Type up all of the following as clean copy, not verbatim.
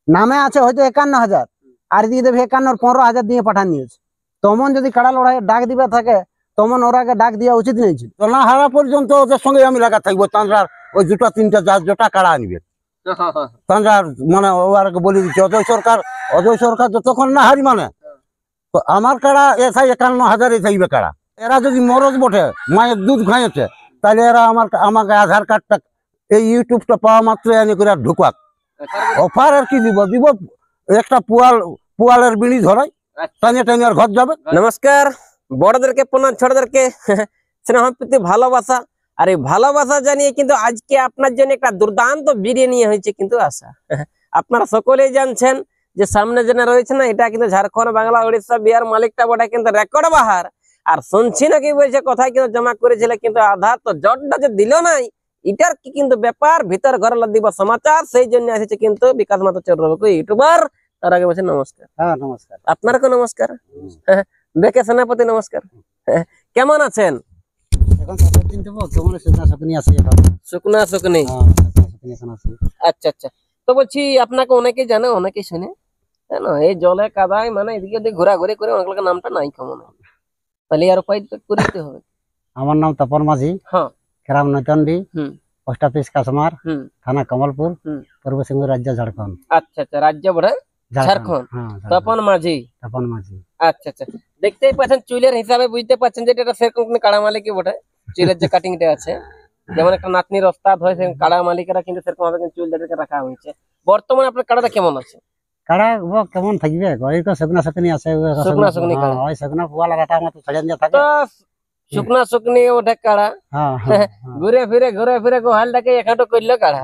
নামে আছে হয়তো 51,000, আর দিয়ে দেবে 51 15,000 দিয়ে পাঠান দিয়েছে। তমন যদি কাড়া লড়াই ডাক দিবে থাকে তমন ওরাকে ডাক দেওয়া উচিত নেই ছিল। তো না হারা পর্যন্ত ওদের সঙ্গে আমি লাগা থাকবো। তাঁর ওই দুটা তিনটা জোটা কাড়া আনবে, তাঁর মানে ওরাকে বলে দিচ্ছে অজয় সরকার যতক্ষণ না হারি মানে তো আমার কাড়া এসাই 51,000 থাকবে কাড়া। এরা যদি মরদ বটে মায়ের দুধ খাইয়েছে তাহলে এরা আমাকে আধার কার্ডটা এই ইউটিউবটা পাওয়া মাত্র এনে করে ঢুকাক। অফার আর কি দিব একটা পুয়ালের বিড়ি ধরাই টানিয়ে টানিয়ে আর ঘর যাবে। নমস্কার, বড়দেরকে প্রণাম, ছোটদেরকে স্নেহ প্রীতি ভালোবাসা। আর এই ভালোবাসা জানিয়ে কিন্তু আজকে আপনার জন্য একটা দুর্দান্ত বিরিয়ানি নিয়ে হয়েছে কিন্তু আশা। আপনারা সকলেই জানছেন যে সামনে যেন রয়েছে না, এটা কিন্তু ঝাড়খণ্ড, বাংলা, উড়িষ্যা, বিহার মালিকটা বটে কিন্তু রেকর্ড বাহার। আর শুনছি নাকি বলছে কোথায় কিন্তু জমা করেছিল কিন্তু আধার তো জটটা যে দিল নাই, এটার কি কিন্তু ব্যাপার ভিতর ঘরে দিব সমাচার। সেই জন্য এসেছে কিন্তু বিকাশ মাতা চৌরবাবু ইউটিউবার। তার আগে বলছে নমস্কার। হ্যাঁ নমস্কার। আপনারকে নমস্কার। বেকে সেনাপতি নমস্কার। কেমন আছেন? এখন 7 দিন দেবো তোমার শুকনা শুকনি আছে এখন। শুকনা শুকনি, শুকনি এখন আছে। আচ্ছা আচ্ছা। তো বলছি আপনাকে অনেকেই জানে অনেকেই শুনে, জানো এই জলে কাদায় মানে এদিকে ওদিকে ঘোরাঘুরি করে অনেক লোকের নামটা নাই কেমন, তাহলে আর উপায় করে দিতে হবে। আমার নাম তপন মাঝি, হ্যাঁ, গ্রাম নৈতন্ডি, হুম পোস্ট অফিস কাসমার, হুম থানা কমলপুর, হুম। পূর্ব সিংভূম রাজ্য ঝাড়খণ্ড। আচ্ছা আচ্ছা, রাজ্য বড় ঝাড়খণ্ড। হ্যাঁ তপন মাঝি, তপন মাঝি। আচ্ছা আচ্ছা। দেখতেই পাচ্ছেন চুলের হিসাবে বুঝতে পারছেন যে এটা সেরকম কাড়া মালিকই বটে। চুলের যে কাটিংটা আছে, যেমন একটা নাতনির ওস্তাদ হয় সেরকম কাড়া মালিকেরা কিন্তু সেরকম ভাবে চুল দাঁড়িয়ে রাখা হয়েছে। বর্তমানে আপনার কাড়াটা কেমন আছে? কাড়া কেমন থাকবে ওই তো শুকনা শুকনি আছে। শুকনা শুকনি কাড়া, ওই শুকনা পুয়াল রাটা মতো ছড়িয়ে দিয়ে থাকে। তো শুকনা শুকনি ওঠে কাড়া, ঘুরে ফিরে গোহালটাকে একাটো করলো কাড়া।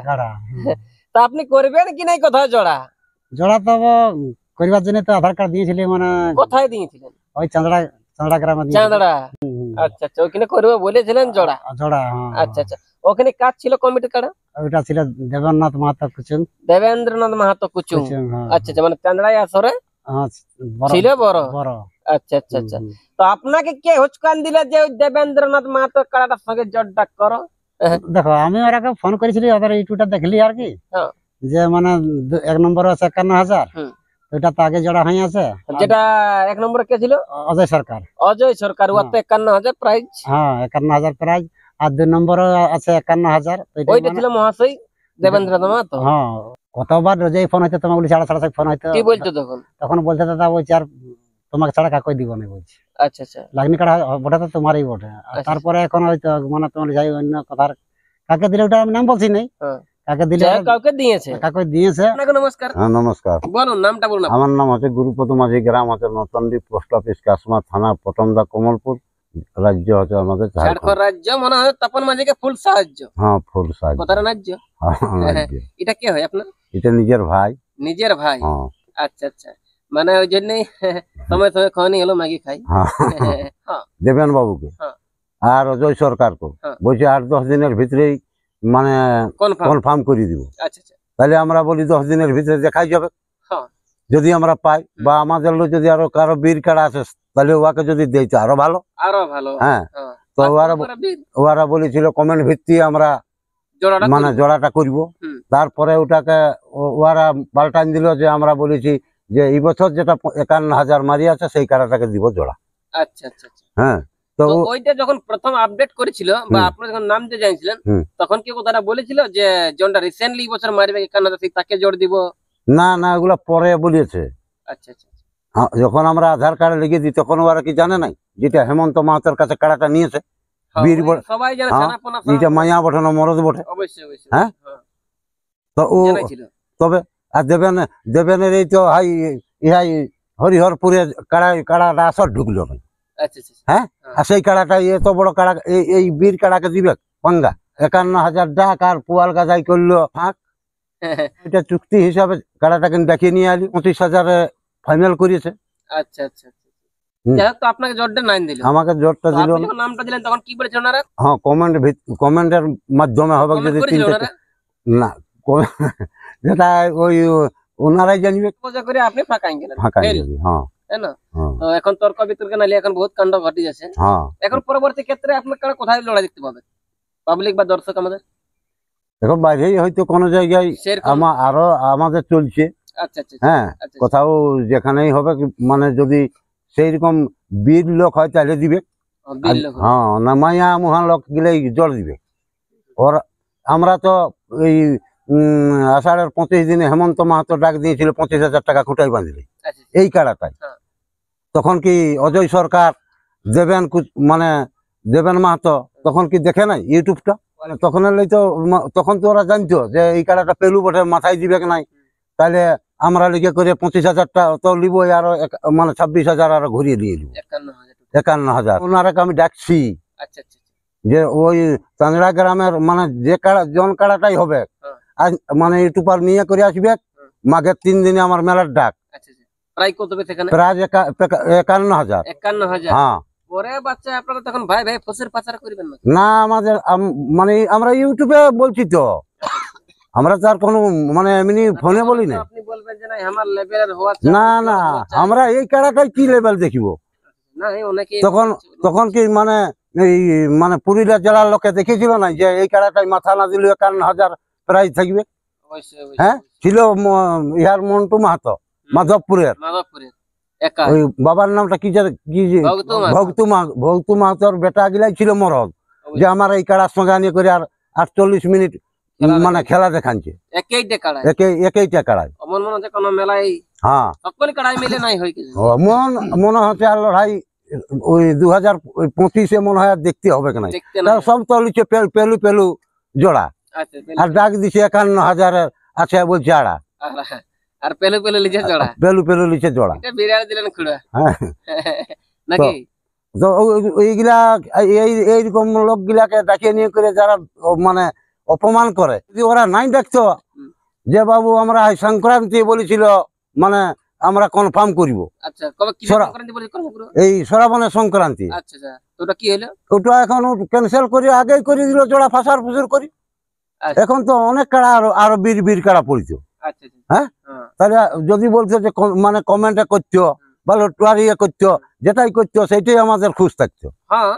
তা আপনি করবেন কি নাই কোথায় জোড়া? জোড়া তো করিবার জন্য তো আধার কার্ড দিয়েছিলি, মানে কোথায় দিয়েছিলেন? ওই চাঁদড়া গ্রামে চাঁদড়া। আচ্ছা আচ্ছা, ওখানে করবে বলেছিলেন জোড়া? জোড়া। আচ্ছা আচ্ছা। ওখানে কাজ ছিল কমিটির কাড়া? ওইটা ছিল দেবেন্দ্রনাথ মাহাতো কুচুং। দেবেন্দ্রনাথ মাহাতো কুচুং। আচ্ছা আচ্ছা, মানে চাঁদড়াই আসরে ছিল বড়। আচ্ছা আচ্ছা আচ্ছা। তো আপনাকে কে হুচকান দিলে যে ওই দেবেন্দ্রনাথ মাহাতো কাড়াটার সঙ্গে জোড়টা করো? দেখো আমি ওরাকে ফোন করেছিলি, ওদের ইউটিউবটা দেখলি আর কি, হ্যাঁ। যে মানে 1 নম্বরে আছে 51,000, ওইটা তো আগে জোড়া হয়ে আছে। যেটা 1 নম্বরে কে ছিল? অজয় সরকার। অজয় সরকার, ওর তো 51,000 প্রাইজ। হ্যাঁ 51,000 প্রাইজ। আর 2 নম্বরে আছে 51,000, ওইটা ছিল মহাশয় দেবেন্দ্রনাথ মাহাতো। হ্যাঁ কতবার রোজাই ফোন হইতো, তোমাকে বলি ছাড়া ফোন হইতো। কি বলতো তখন? তখন বলতে দাদা বলছি আর তোমাকে ছাড়া কাকই দিব না বলছি। আচ্ছা আচ্ছা। লাগনি কাটা বটে তো তোমারই বটে। তারপরে এখন হয়তো মানে তোমার যাই অন্য কথার কাকে দিলে ওটা আমি নাম বলছি নাই, কাকে দিলে কাউকে দিয়েছে, কাকে দিয়েছে। আপনাকে নমস্কার। হ্যাঁ নমস্কার। বলুন নামটা বলুন। আমার নাম হচ্ছে গুরুপদ মাঝি, গ্রাম হচ্ছে নতন্ডি, পোস্ট অফিস কাসমা, থানা পটমদা, কমলপুর, রাজ্য হচ্ছে আমাদের ঝাড়খণ্ড রাজ্য। মনে হয় তপন মাঝিকে ফুল সাহায্য। হ্যাঁ ফুল সাহায্য। কোথার রাজ্য? এটা কে হয় আপনার? এটা নিজের ভাই। নিজের ভাই? আচ্ছা আচ্ছা, মানে ওই জন্যই সময় সময় খাওয়ানি হলো ম্যাগি খাই। দেবেন বাবুকে আর অজয় সরকারকে বলছি 8-10 দিনের ভিতরেই মানে কনফার্ম করে দিব। আচ্ছা আচ্ছা। তাহলে আমরা বলি 10 দিনের ভিতরে দেখাই যাবে যদি আমরা পাই, বা আমাদের যদি আরো কারো বীর কাড়া আছে তাহলে ওকে যদি দেই তো আরো ভালো। হ্যাঁ, তো ওরা বলেছিল কমেন্ট ভিত্তি আমরা মানে জোড়াটা করব। তারপরে ওটাকে ওরা পাল্টান দিল যে আমরা বলেছি যে এই বছর যেটা 51,000 মারি আছে সেই কাড়াটাকে দিব জোড়া। আচ্ছা আচ্ছা। হ্যাঁ, তো ওইটা যখন প্রথম আপডেট করেছিল বা আপনি যখন নাম দিয়ে জানিয়েছিলেন তখন কি কথাটা বলেছিল যে জনটা রিসেন্টলি বছর মারবে 51,000 তাকে জোর দিব? না না, ওগুলা পরে বলেছে। আচ্ছা আচ্ছা। যখন আমরা আধার কার্ডে লিখে দিই তখন ওরা কি জানে নাই যেটা হেমন্ত মাহাতোর কাছে কাড়াটা নিয়েছে বীর, সবাই জানে, এটা মাইয়া বটে না মরদ বটে। অবশ্যই অবশ্যই। হ্যাঁ, তো ও তবে আর দেবেনের এই তো হাই ইহাই হরিহরপুরে কাড়াটা আসর ঢুকলো না। হ্যাঁ, আর সেই কাড়াটা এত বড় কাড়া এই বীর কাড়াকে দিবে পাঙ্গা 51,000 টাকা আর পোয়াল গাজাই করলো ফাঁক। এটা চুক্তি হিসাবে কাড়াটাকে দেখিয়ে নিয়ে আলি 25,000-এ ফাইনাল করেছে। আচ্ছা আচ্ছা। আপনাকে জোরটা নাই দিল? আমাকে জোরটা দিল। নামটা দিলেন তখন কি বলেছেন ওনারা? হ্যাঁ, কমেন্টের মাধ্যমে হবে যদি না যেটা ওই ওনারাই জানবে। আপনি ফাঁকাই গেলেন। হ্যাঁ, এখন তর্ক বিতর্ক নালি এখন বহুত কাণ্ড ঘটে যাচ্ছে। এখন পরবর্তী ক্ষেত্রে আপনার কোথায় লড়াই দেখতে পাবে পাবলিক বা দর্শক আমাদের? এখন বাইরেই হয়তো কোনো জায়গায় আরো আমাদের চলছে আচ্ছা আচ্ছা হ্যাঁ আচ্ছা কোথাও যেখানেই হবে মানে যদি সেই রকম বীর লোক হয় তাহলে দিবে। বিল হ্যাঁ না মাইয়া মহান লোক গেলে জল দিবে। ওর আমরা তো এই আষাঢ়ের 25 দিনে হেমন্ত মাহাতো ডাক দিয়েছিল 25,000 টাকা খুঁটাই বাঁধলে আচ্ছা এই কাড়াটাই। হ্যাঁ। তখন কি অজয় সরকার দেবেন মানে দেবেন মাহাতো তখন কি দেখে নাই ইউটিউবটা? তখন তখন তো ওরা জানতো যে এই কাড়াটা পেলু বটে মাথায় দিবে নাই, তাহলে আমরা লিখে করে 25,000টা তো লিবো আর মানে 26,000 আর ঘুরিয়ে দিয়ে দিব 51,000। 51,000। ওনারাকে আমি ডাকছি আচ্ছা আচ্ছা যে ওই চাংড়া গ্রামের মানে যে কাড়া জন কাড়াটাই হবে হ্যাঁ। আজ মানে ইউটিউবার নিয়ে করে আসবে। মাঘের 3 দিনে আমার মেলার ডাক আচ্ছা আচ্ছা প্রায় কত পেতে এখানে? প্রায় 51,000। 51,000। হ্যাঁ পরে বাচ্চা আপনারা তখন ভাই ভাই ফসের পাচার করবেন না? না আমাদের মানে আমরা ইউটিউবে বলছি তো, আমরা তো আর কোনো মানে এমনি ফোনে বলি না। আপনি বলবেন যে না আমার লেভেলের হওয়া না না আমরা এই কাড়াটাই কি লেভেল দেখিব। না এই অনেকে তখন কি মানে এই মানে পুরুলিয়া জেলার লোকে দেখেছিল না যে এই কাড়াটাই মাথা না দিলে 51,000 প্রাইজ থাকবে। হ্যাঁ ছিল ইহার মন্টু মাহাতো মাধবপুরের, মাধবপুরের একা ওই বাবার নামটা কি ভক্তু মাহাতোর বেটা গিলাই ছিল মরদ যে আমার এই কাড়ার সঙ্গে আনিয়ে করে আর 48 মিনিট মানে খেলা দেখাচ্ছে একইটা কাড়াই একইটা কাড়াই। আমার মনে হচ্ছে কোনো মেলায় হ্যাঁ সকল কাড়াই মিলে নাই হয় কিছু মনে হচ্ছে আর লড়াই ওই 2025-এ মনে হয় আর দেখতে হবে কেন, দেখতে না। সব তো লিখে পেলু পেলু জোড়া আচ্ছা আর ডাক দিছে 51,000 আছে বলছে আড়া আর পেলে পেলে লিখে জোড়া পেলু পেলু লিখে জোড়া। এটা বিরাট দিলেন খুড়া হ্যাঁ নাকি? তো এইগুলা এইরকম লোক গিলাকে ডাকিয়ে নিয়ে করে যারা মানে অপমান করে, যদি ওরা নাই দেখতো যে বাবু আমরা সংক্রান্তি বলেছিল মানে আমরা কনফার্ম করিব। আচ্ছা কবে কি সংক্রান্তি বলে করব? এই শ্রাবণের সংক্রান্তি। আচ্ছা আচ্ছা তো ওটা কি হলো? ওটা এখন ক্যান্সেল করে আগেই করে দিল জোড়া ফাঁসার ফুসুর করি। এখন তো অনেক কাড়া আরো বীর কাড়া পড়িত। আচ্ছা হ্যাঁ তাহলে যদি বলছো যে মানে কমেন্টে করছো বা লটুয়ারিয়ে করছো যেটাই করছো সেইটাই আমাদের খুশ থাকতো। হ্যাঁ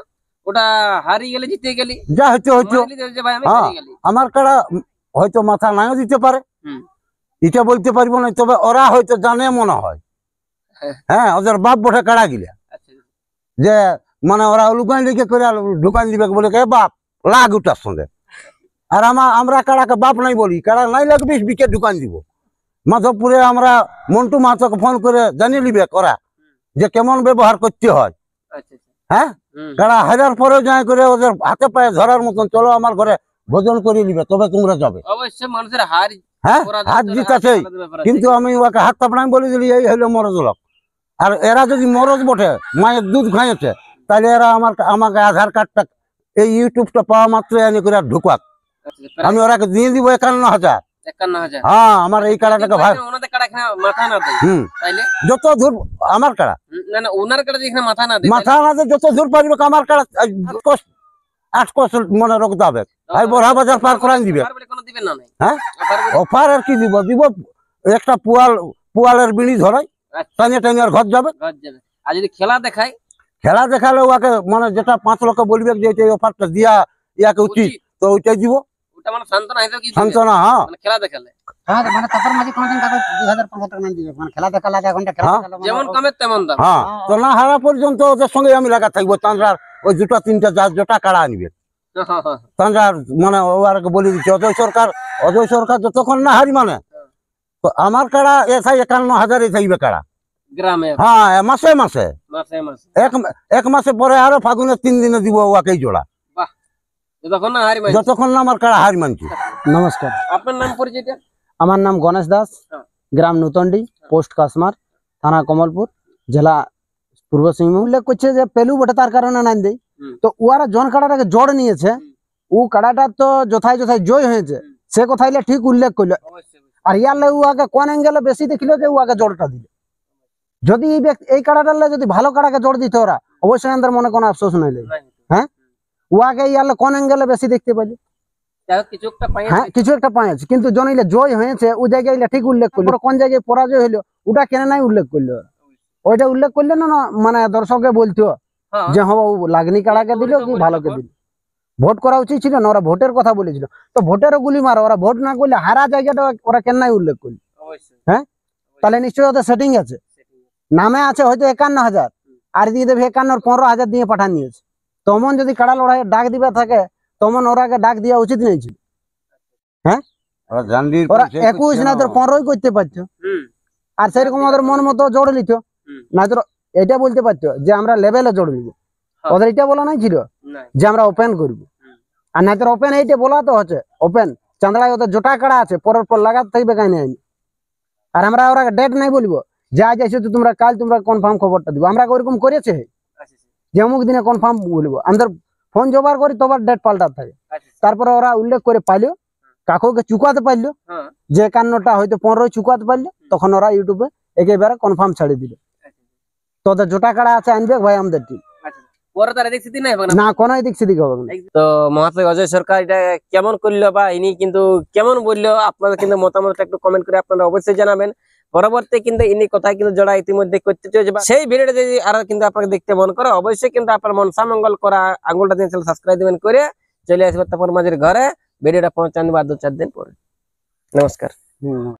ওটা হারিয়ে গেলে জিতে গেলি যা হচ্ছে হচ্ছে। ভাই আমি হ্যাঁ হারিয়ে গেলি আমার কাড়া হয়তো মাথা নাও দিতে পারে, এটা বলতে পারবো না, তবে ওরা হয়তো জানে মনে হয়। হ্যাঁ ওদের বাপ বটে কাড়া গিলা যে মানে ওরা লুকান লিখে করে ঢুকান দিবে বলে কে বাপ লাগ ওটার সঙ্গে। আর আমরা কাড়াকে বাপ নাই বলি, কাড়া নাই লাগবে বিকে ঢুকান দিব। মাধবপুরে আমরা মন্টু মাহাতোকে ফোন করে জানিয়ে নিবে করা যে কেমন ব্যবহার করতে হয়। হ্যাঁ কাড়া হাজার পরেও যায় করে ওদের হাতে পায়ে ধরার মতন চলো আমার ঘরে ভোজন করে নিবে তবে তোমরা যাবে। অবশ্যই মানুষের হার হ্যাঁ হাত জিতাছে, কিন্তু আমি ওকে হাত তাপড়াই বলে দিলি এই হইলো মরজ লোক। আর এরা যদি মরজ বটে মায়ের দুধ খাইছে তাহলে এরা আমাকে আধার কার্ডটা এই ইউটিউবটা পাওয়া মাত্র এনে করে ঢুকাক, আমি ওরাকে দিয়ে দিব 51,000। 51,000 হ্যাঁ আমার এই কাড়াটাকে ভাই ওনাদের কাড়া এখানে মাথা না দেয় তাইলে যত দূর আমার কাড়া না না ওনার কাড়া যেখানে মাথা না দেয় মাথা না দেয় যত দূর পারবে আমার কাড়া 8 কোষ মনে রাখতে হবে। আর বড়া বাজার পার করাই দিবে। কোনো দিবেন না? হ্যাঁ অফার আর কি দিব একটা পুয়ালের বিড়ি ধরাই টানিয়ে টানিয়ে আর ঘর যাবে। আর যদি খেলা দেখালে ওকে মানে যেটা 5 লক্ষ বলবে যে এই অফারটা দিয়া ইয়াকে উচিত তো ওইটাই দিব। ওটা মানে সান্তনা হিসেবে কি সান্তনা। হ্যাঁ মানে খেলা দেখালে হ্যাঁ মানে তারপর মাঝে কোনদিন কাগজ 2,000-5,000 টাকা নিয়ে দিবে, মানে খেলা দেখালে আধা ঘন্টা খেলা দেখালো যেমন কমে তেমন দাম। হ্যাঁ তো না হারা পর্যন্ত ওদের সঙ্গে আমি লাগা থাকবো। চান্দ্রার ওই 2-3টা জোটা কাড়া আনবে চান্দ্রার মানে ওকে বলে দিচ্ছে অজয় সরকার যতক্ষণ না হারি মানে তো আমার কাড়া এসাই 51,000 থাকবে কাড়া গ্রামে। হ্যাঁ মাসে মাসে মাসে মাসে এক মাসে পরে আরো ফাগুনের 3 দিনে দিব ওকেই জোড়া যতক্ষণ না আমার কাড়া হারি মানছি। নমস্কার, আপনার নাম পরিচয়টা? আমার নাম গণেশ দাস, গ্রাম নূতনডি, পোস্ট কাসমার, থানা কমলপুর, জেলা পূর্ব সিংভূম। উল্লেখ করছে যে পেলু বটে তার কারণে নাম দেই, তো ওরা জন কাড়াটাকে জড় নিয়েছে, ও কাড়াটা তো যথায় জয় হয়েছে সে কথাই ঠিক উল্লেখ করলো। আর ইয়ারলে উহাকে কোন অ্যাঙ্গেলে বেশি দেখিল যে উহাকে জড়টা দিল। যদি এই কাড়াটালে যদি ভালো কাড়াকে জড় দিত ওরা অবশ্যই আমাদের মনে কোনো আফসোস নাই। হ্যাঁ উহাকে ইয়ারলে কোন অ্যাঙ্গেলে বেশি দেখতে পাইলি। হ্যাঁ কিছু একটা পাইছে, কিন্তু জনিলে জয় হয়েছে ওই জায়গায় ঠিক উল্লেখ করলো। কোন জায়গায় পরাজয় হইলো ওটা কেন নাই উল্লেখ করলো, ওইটা উল্লেখ করলে না মানে দর্শকে বলতো যে হ্যাঁ লাগনি কাড়াকে দিল কি ভালোকে দিল। ভোট করা উচিত ছিল না, ওরা ভোটের কথা বলেছিল তো ভোটেরও গুলি মারো, ওরা ভোট না করলে হারা জায়গাটা ওরা কেন নাই উল্লেখ করলো। হ্যাঁ তাহলে নিশ্চয়ই ওদের সেটিং আছে। নামে আছে হয়তো 51,000, আর দিয়ে দেবে 51 15,000 দিয়ে পাঠান নিয়েছে। তমন যদি কাড়া লড়াই ডাক দিবে থাকে, তমন ওরাকে ডাক দেওয়া উচিত নেই ছিল। ওরা জানলি ওরা 21 না তোর 15 করতে পারতো, আর সেরকম ওদের মন মতো জোড় নিত না। তোর এটা বলতে পারতো যে আমরা লেভেলে জোড় নিব, ওদের এটা বলা নাই ছিল যে আমরা ওপেন করব। আর না তোর ওপেন এইটা বলা তো হচ্ছে ওপেন চান্দড়ায় ওদের জোটা কাড়া আছে, পরের পর লাগাতে থাকবে কাহিনী আইনি। আর আমরা ওরা ডেট নাই বলবো যা যাইছো তো তোমরা কাল তোমরা কনফার্ম খবরটা দিব। আমরা ওইরকম করেছে যে অমুক দিনে কনফার্ম বলবো, আমাদের ফোন জোগাড় করি তোবার ডেট পাল্টাতে থাকে। তারপরে ওরা উল্লেখ করে পাইলো, কাকুকে চুকাতে পারলো যে 51টা হয়তো 15 চুকাতে পারলো, তখন ওরা ইউটিউবে একেবারে কনফার্ম ছাড়িয়ে দিল। তোদের জোটা কাড়া আছে আনবে ভাই আমাদের টিম, পরে তারা দেখছি নাই হবে না কোনো দিক সেদিক হবে না। তো মহাশয় অজয় সরকার এটা কেমন করলো বা ইনি কিন্তু কেমন বললো, আপনারা কিন্তু মতামতটা একটু কমেন্ট করে আপনারা অবশ্যই জানাবেন। পরবর্তী কিন্তু ইনি কথায় কিন্তু জোড়া ইতিমধ্যে করতে চলেছে, সেই ভিডিওটা যদি আরো কিন্তু আপনাকে দেখতে মন করে অবশ্যই কিন্তু আপনার মনসা মঙ্গল করা আঙুলটা দিয়ে সাবস্ক্রাইব দিবেন করে চলে আসবে তারপর মাঝের ঘরে ভিডিওটা পৌঁছান বা 2-4 দিন পরে। নমস্কার।